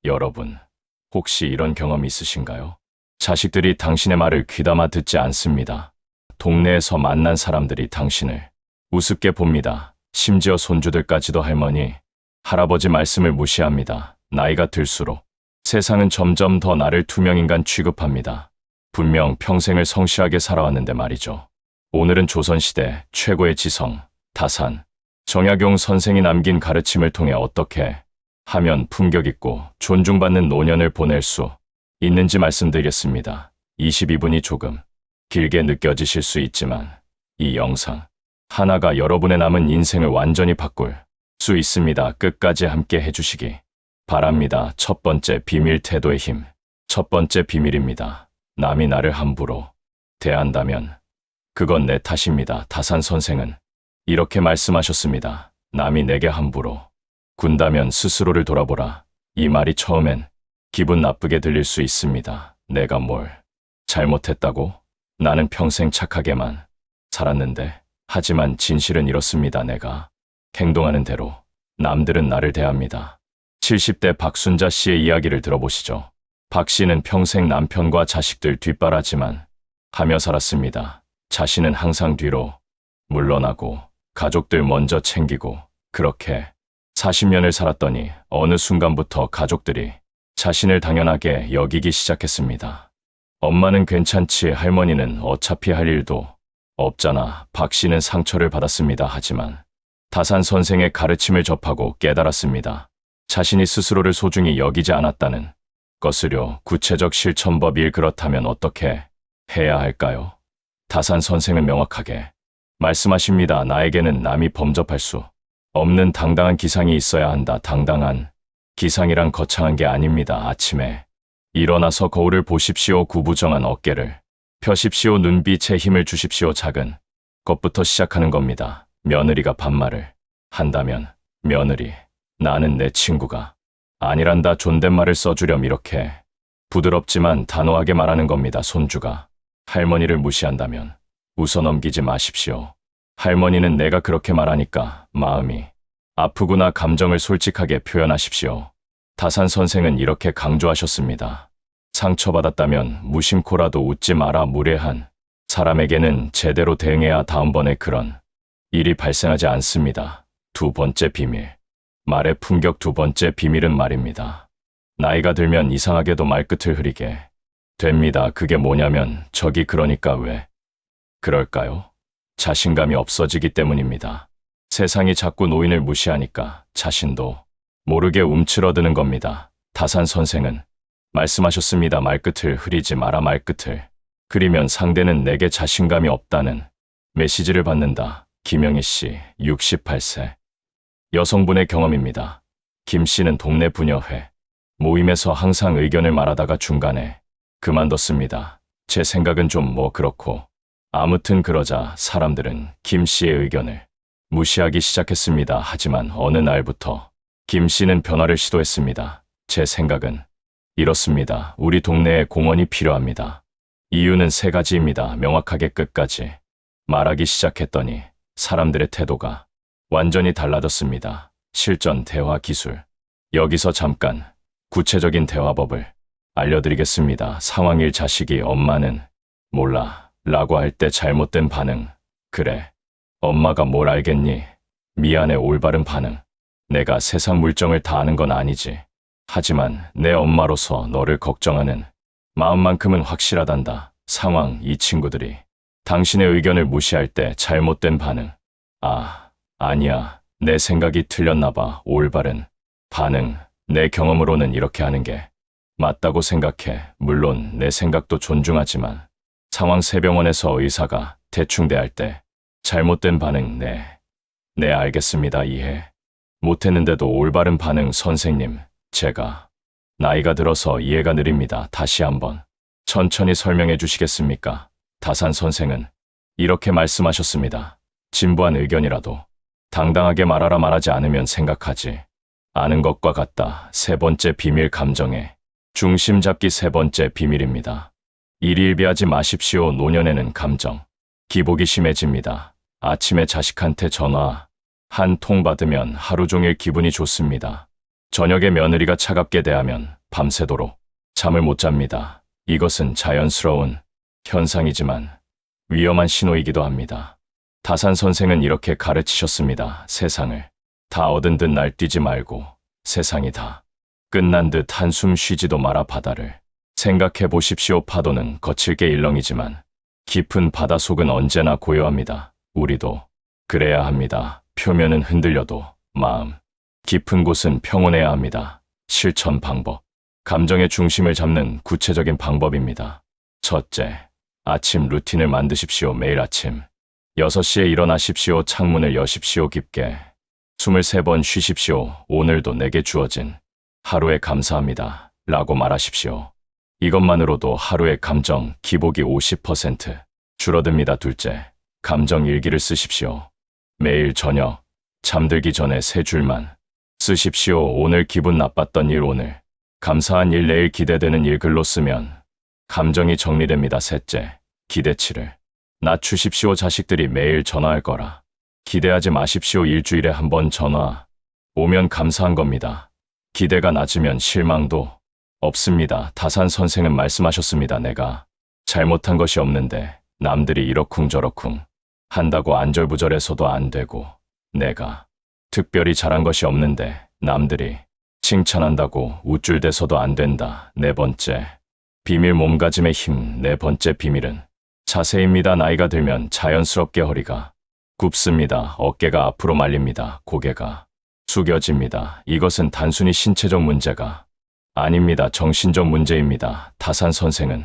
여러분, 혹시 이런 경험 있으신가요? 자식들이 당신의 말을 귀담아 듣지 않습니다. 동네에서 만난 사람들이 당신을 우습게 봅니다. 심지어 손주들까지도 할머니, 할아버지 말씀을 무시합니다. 나이가 들수록 세상은 점점 더 나를 투명인간 취급합니다. 분명 평생을 성실하게 살아왔는데 말이죠. 오늘은 조선시대 최고의 지성, 다산, 정약용 선생이 남긴 가르침을 통해 어떻게 하면 품격 있고 존중받는 노년을 보낼 수 있는지 말씀드리겠습니다. 22분이 조금 길게 느껴지실 수 있지만 이 영상 하나가 여러분의 남은 인생을 완전히 바꿀 수 있습니다. 끝까지 함께 해주시기 바랍니다. 첫 번째 비밀, 태도의 힘. 첫 번째 비밀입니다. 남이 나를 함부로 대한다면 그건 내 탓입니다. 다산 선생은 이렇게 말씀하셨습니다. 남이 내게 함부로 군다면 스스로를 돌아보라. 이 말이 처음엔 기분 나쁘게 들릴 수 있습니다. 내가 뭘 잘못했다고? 나는 평생 착하게만 살았는데. 하지만 진실은 이렇습니다. 내가 행동하는 대로 남들은 나를 대합니다. 70대 박순자 씨의 이야기를 들어보시죠. 박 씨는 평생 남편과 자식들 뒷바라지만 하며 살았습니다. 자신은 항상 뒤로 물러나고 가족들 먼저 챙기고 그렇게 40년을 살았더니 어느 순간부터 가족들이 자신을 당연하게 여기기 시작했습니다. 엄마는 괜찮지, 할머니는 어차피 할 일도 없잖아. 박 씨는 상처를 받았습니다. 하지만 다산 선생의 가르침을 접하고 깨달았습니다. 자신이 스스로를 소중히 여기지 않았다는 것을요. 구체적 실천법 1. 그렇다면 어떻게 해야 할까요? 다산 선생은 명확하게 말씀하십니다. 나에게는 남이 범접할 수 없는 당당한 기상이 있어야 한다. 당당한 기상이란 거창한 게 아닙니다. 아침에 일어나서 거울을 보십시오. 구부정한 어깨를 펴십시오. 눈빛에 힘을 주십시오. 작은 것부터 시작하는 겁니다. 며느리가 반말을 한다면 며느리, 나는 내 친구가 아니란다. 존댓말을 써주렴. 이렇게 부드럽지만 단호하게 말하는 겁니다. 손주가 할머니를 무시한다면 웃어 넘기지 마십시오. 할머니는 내가 그렇게 말하니까 마음이 아프구나. 감정을 솔직하게 표현하십시오. 다산 선생은 이렇게 강조하셨습니다. 상처받았다면 무심코라도 웃지 마라. 무례한 사람에게는 제대로 대응해야 다음번에 그런 일이 발생하지 않습니다. 두 번째 비밀. 말의 품격. 두 번째 비밀은 말입니다. 나이가 들면 이상하게도 말끝을 흐리게 됩니다. 그게 뭐냐면 저기 그러니까 왜 그럴까요? 자신감이 없어지기 때문입니다. 세상이 자꾸 노인을 무시하니까 자신도 모르게 움츠러드는 겁니다. 다산 선생은 말씀하셨습니다. 말끝을 흐리지 마라. 말끝을 흐리면 상대는 내게 자신감이 없다는 메시지를 받는다. 김영희 씨, 68세. 여성분의 경험입니다. 김 씨는 동네 부녀회 모임에서 항상 의견을 말하다가 중간에 그만뒀습니다. 제 생각은 좀 뭐 그렇고 아무튼 그러자 사람들은 김 씨의 의견을 무시하기 시작했습니다. 하지만 어느 날부터 김 씨는 변화를 시도했습니다. 제 생각은 이렇습니다. 우리 동네에 공원이 필요합니다. 이유는 세 가지입니다. 명확하게 끝까지 말하기 시작했더니 사람들의 태도가 완전히 달라졌습니다. 실전 대화 기술. 여기서 잠깐 구체적인 대화법을 알려드리겠습니다. 상황 1. 자식이 엄마는 몰라 라고 할 때 잘못된 반응. 그래, 엄마가 뭘 알겠니? 미안해. 올바른 반응. 내가 세상 물정을 다 아는 건 아니지. 하지만 내 엄마로서 너를 걱정하는 마음만큼은 확실하단다. 상황 2. 친구들이 당신의 의견을 무시할 때 잘못된 반응. 아니야. 내 생각이 틀렸나 봐. 올바른 반응. 내 경험으로는 이렇게 하는 게 맞다고 생각해. 물론 내 생각도 존중하지만 상황 3. 병원에서 의사가 대충 대할 때 잘못된 반응. 네, 알겠습니다. 이해 못했는데도 올바른 반응. 선생님, 제가 나이가 들어서 이해가 느립니다. 다시 한번 천천히 설명해 주시겠습니까? 다산 선생은 이렇게 말씀하셨습니다. 진부한 의견이라도 당당하게 말하라. 말하지 않으면 생각하지 않은 것과 같다. 세 번째 비밀. 감정의 중심 잡기. 세 번째 비밀입니다. 일일비하지 마십시오. 노년에는 감정 기복이 심해집니다. 아침에 자식한테 전화 한 통 받으면 하루 종일 기분이 좋습니다. 저녁에 며느리가 차갑게 대하면 밤새도록 잠을 못 잡니다. 이것은 자연스러운 현상이지만 위험한 신호이기도 합니다. 다산 선생은 이렇게 가르치셨습니다. 세상을 다 얻은 듯 날뛰지 말고 세상이 다 끝난 듯 한숨 쉬지도 마라. 바다를 생각해 보십시오. 파도는 거칠게 일렁이지만 깊은 바다 속은 언제나 고요합니다. 우리도 그래야 합니다. 표면은 흔들려도 마음 깊은 곳은 평온해야 합니다. 실천 방법. 감정의 중심을 잡는 구체적인 방법입니다. 첫째, 아침 루틴을 만드십시오. 매일 아침 6시에 일어나십시오. 창문을 여십시오. 깊게 23번 쉬십시오. 오늘도 내게 주어진 하루에 감사합니다. 라고 말하십시오. 이것만으로도 하루의 감정 기복이 50% 줄어듭니다. 둘째, 감정 일기를 쓰십시오. 매일 저녁 잠들기 전에 3줄만 쓰십시오. 오늘 기분 나빴던 일, 오늘 감사한 일, 내일 기대되는 일 글로 쓰면 감정이 정리됩니다. 셋째, 기대치를 낮추십시오. 자식들이 매일 전화할 거라 기대하지 마십시오. 일주일에 한 번 전화 오면 감사한 겁니다. 기대가 낮으면 실망도 없습니다. 다산 선생은 말씀하셨습니다. 내가 잘못한 것이 없는데 남들이 이러쿵저러쿵 한다고 안절부절해서도 안 되고, 내가 특별히 잘한 것이 없는데 남들이 칭찬한다고 우쭐대서도 안 된다. 네 번째, 비밀. 몸가짐의 힘. 네 번째 비밀은 자세입니다. 나이가 들면 자연스럽게 허리가 굽습니다. 어깨가 앞으로 말립니다. 고개가 숙여집니다. 이것은 단순히 신체적 문제가 아닙니다. 정신적 문제입니다. 다산 선생은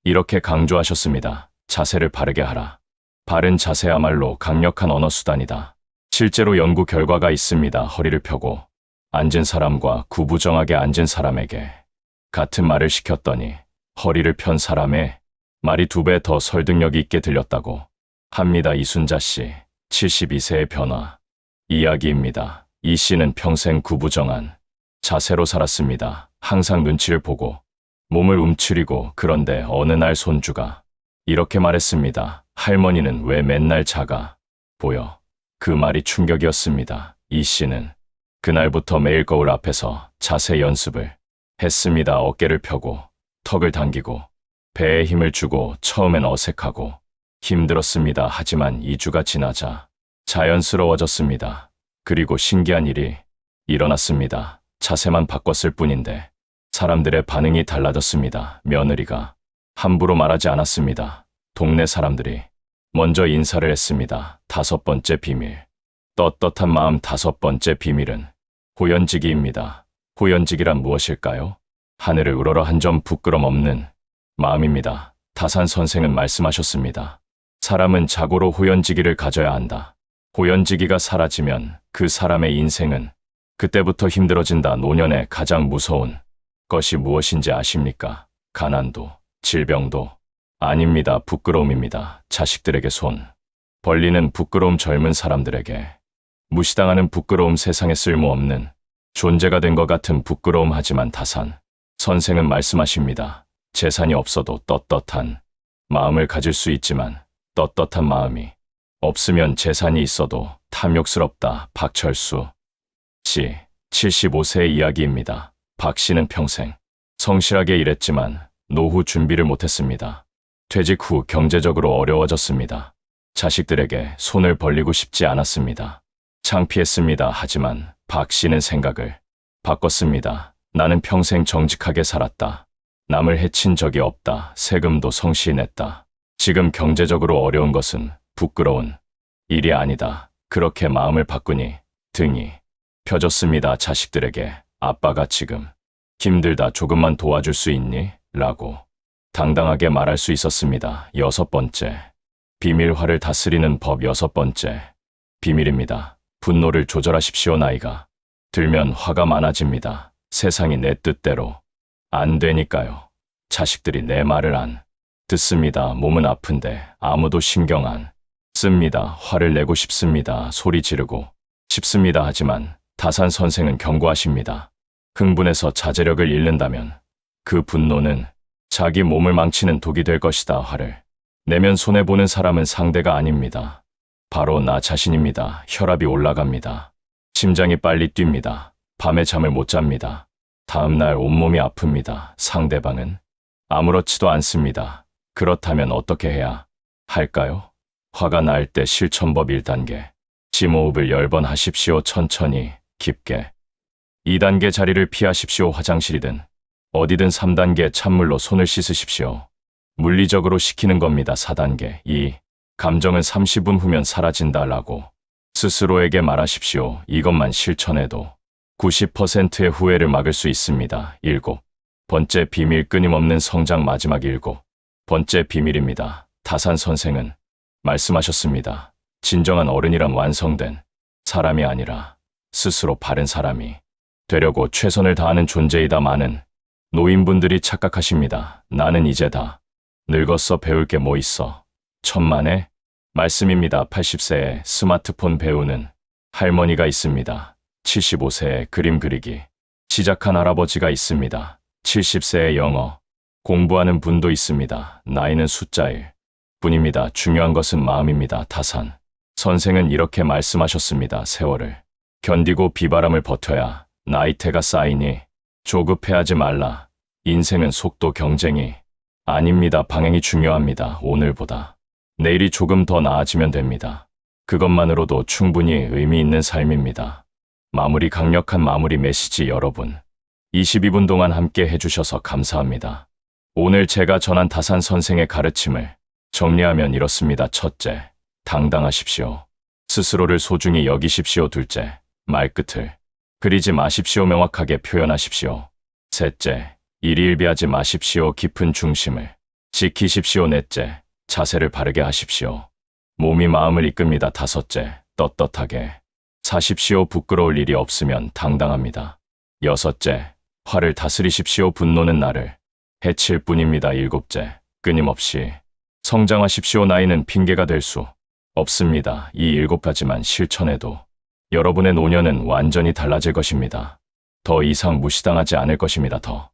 이렇게 강조하셨습니다. 자세를 바르게 하라. 바른 자세야말로 강력한 언어 수단이다. 실제로 연구 결과가 있습니다. 허리를 펴고 앉은 사람과 구부정하게 앉은 사람에게 같은 말을 시켰더니 허리를 편 사람의 말이 2배 더 설득력이 있게 들렸다고 합니다. 이순자 씨, 72세의 변화 이야기입니다. 이 씨는 평생 구부정한 자세로 살았습니다. 항상 눈치를 보고 몸을 움츠리고. 그런데 어느 날 손주가 이렇게 말했습니다. 할머니는 왜 맨날 작아 보여? 그 말이 충격이었습니다. 이 씨는 그날부터 매일 거울 앞에서 자세 연습을 했습니다. 어깨를 펴고 턱을 당기고 배에 힘을 주고. 처음엔 어색하고 힘들었습니다. 하지만 2주가 지나자 자연스러워졌습니다. 그리고 신기한 일이 일어났습니다. 자세만 바꿨을 뿐인데 사람들의 반응이 달라졌습니다. 며느리가 함부로 말하지 않았습니다. 동네 사람들이 먼저 인사를 했습니다. 5번째 비밀. 떳떳한 마음. 5번째 비밀은 호연지기입니다. 호연지기란 무엇일까요? 하늘을 우러러 한 점 부끄럼 없는 마음입니다. 다산 선생은 말씀하셨습니다. 사람은 자고로 호연지기를 가져야 한다. 호연지기가 사라지면 그 사람의 인생은 그때부터 힘들어진다. 노년에 가장 무서운 것이 무엇인지 아십니까? 가난도 질병도 아닙니다. 부끄러움입니다. 자식들에게 손 벌리는 부끄러움, 젊은 사람들에게 무시당하는 부끄러움, 세상에 쓸모없는 존재가 된 것 같은 부끄러움. 하지만 다산 선생은 말씀하십니다. 재산이 없어도 떳떳한 마음을 가질 수 있지만 떳떳한 마음이 없으면 재산이 있어도 탐욕스럽다. 박철수 씨, 75세의 이야기입니다. 박 씨는 평생 성실하게 일했지만 노후 준비를 못했습니다. 퇴직 후 경제적으로 어려워졌습니다. 자식들에게 손을 벌리고 싶지 않았습니다. 창피했습니다. 하지만 박 씨는 생각을 바꿨습니다. 나는 평생 정직하게 살았다. 남을 해친 적이 없다. 세금도 성실히 냈다. 지금 경제적으로 어려운 것은 부끄러운 일이 아니다. 그렇게 마음을 바꾸니 등이 펴졌습니다. 자식들에게 아빠가 지금 힘들다. 조금만 도와줄 수 있니? 라고 당당하게 말할 수 있었습니다. 6번째, 비밀. 화를 다스리는 법. 6번째 비밀입니다. 분노를 조절하십시오. 나이가 들면 화가 많아집니다. 세상이 내 뜻대로 안 되니까요. 자식들이 내 말을 안 듣습니다. 몸은 아픈데 아무도 신경 안 씁니다. 화를 내고 싶습니다. 소리 지르고 싶습니다. 하지만 다산 선생은 경고하십니다. 흥분해서 자제력을 잃는다면 그 분노는 자기 몸을 망치는 독이 될 것이다. 화를 내면 손해보는 사람은 상대가 아닙니다. 바로 나 자신입니다. 혈압이 올라갑니다. 심장이 빨리 뜁니다. 밤에 잠을 못 잡니다. 다음날 온몸이 아픕니다. 상대방은 아무렇지도 않습니다. 그렇다면 어떻게 해야 할까요? 화가 날 때 실천법 1단계. 심호흡을 10번 하십시오. 천천히, 깊게. 2단계 자리를 피하십시오. 화장실이든 어디든. 3단계 찬물로 손을 씻으십시오. 물리적으로 식히는 겁니다. 4단계. 이 감정은 30분 후면 사라진다라고 스스로에게 말하십시오. 이것만 실천해도 90%의 후회를 막을 수 있습니다. 7번째 비밀. 끊임없는 성장. 마지막 7번째 비밀입니다. 다산 선생은 말씀하셨습니다. 진정한 어른이란 완성된 사람이 아니라 스스로 바른 사람이 되려고 최선을 다하는 존재이다. 많은 노인분들이 착각하십니다. 나는 이제 다 늙었어. 배울 게 뭐 있어. 천만의 말씀입니다. 80세에 스마트폰 배우는 할머니가 있습니다. 75세에 그림 그리기 시작한 할아버지가 있습니다. 70세에 영어 공부하는 분도 있습니다. 나이는 숫자일 뿐입니다. 중요한 것은 마음입니다. 다산 선생은 이렇게 말씀하셨습니다. 세월을 견디고 비바람을 버텨야 나이테가 쌓이니 조급해하지 말라. 인생은 속도 경쟁이 아닙니다. 방향이 중요합니다. 오늘보다 내일이 조금 더 나아지면 됩니다. 그것만으로도 충분히 의미 있는 삶입니다. 마무리. 강력한 마무리 메시지. 여러분 22분 동안 함께 해주셔서 감사합니다. 오늘 제가 전한 다산 선생의 가르침을 정리하면 이렇습니다. 첫째, 당당하십시오. 스스로를 소중히 여기십시오. 둘째, 말끝을 그리지 마십시오. 명확하게 표현하십시오. 셋째, 일희일비하지 마십시오. 깊은 중심을 지키십시오. 넷째, 자세를 바르게 하십시오. 몸이 마음을 이끕니다. 다섯째, 떳떳하게 사십시오. 부끄러울 일이 없으면 당당합니다. 여섯째, 화를 다스리십시오. 분노는 나를 해칠 뿐입니다. 일곱째, 끊임없이 성장하십시오. 나이는 핑계가 될 수 없습니다. 이 7가지만 실천해도 여러분의 노년은 완전히 달라질 것입니다. 더 이상 무시당하지 않을 것입니다. 더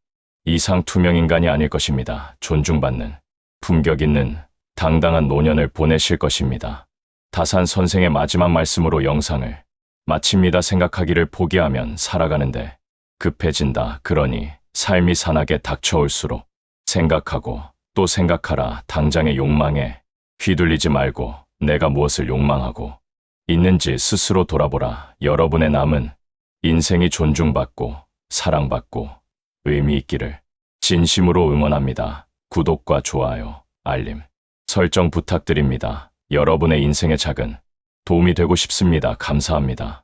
이상 투명인간이 아닐 것입니다. 존중받는 품격 있는 당당한 노년을 보내실 것입니다. 다산 선생의 마지막 말씀으로 영상을 마칩니다. 생각하기를 포기하면 살아가는데 급해진다. 그러니 삶이 산하게 닥쳐올수록 생각하고 또 생각하라. 당장의 욕망에 휘둘리지 말고 내가 무엇을 욕망하고 있는지 스스로 돌아보라. 여러분의 남은 인생이 존중받고 사랑받고 의미 있기를 진심으로 응원합니다. 구독과 좋아요, 알림, 설정 부탁드립니다. 여러분의 인생의 작은 도움이 되고 싶습니다. 감사합니다.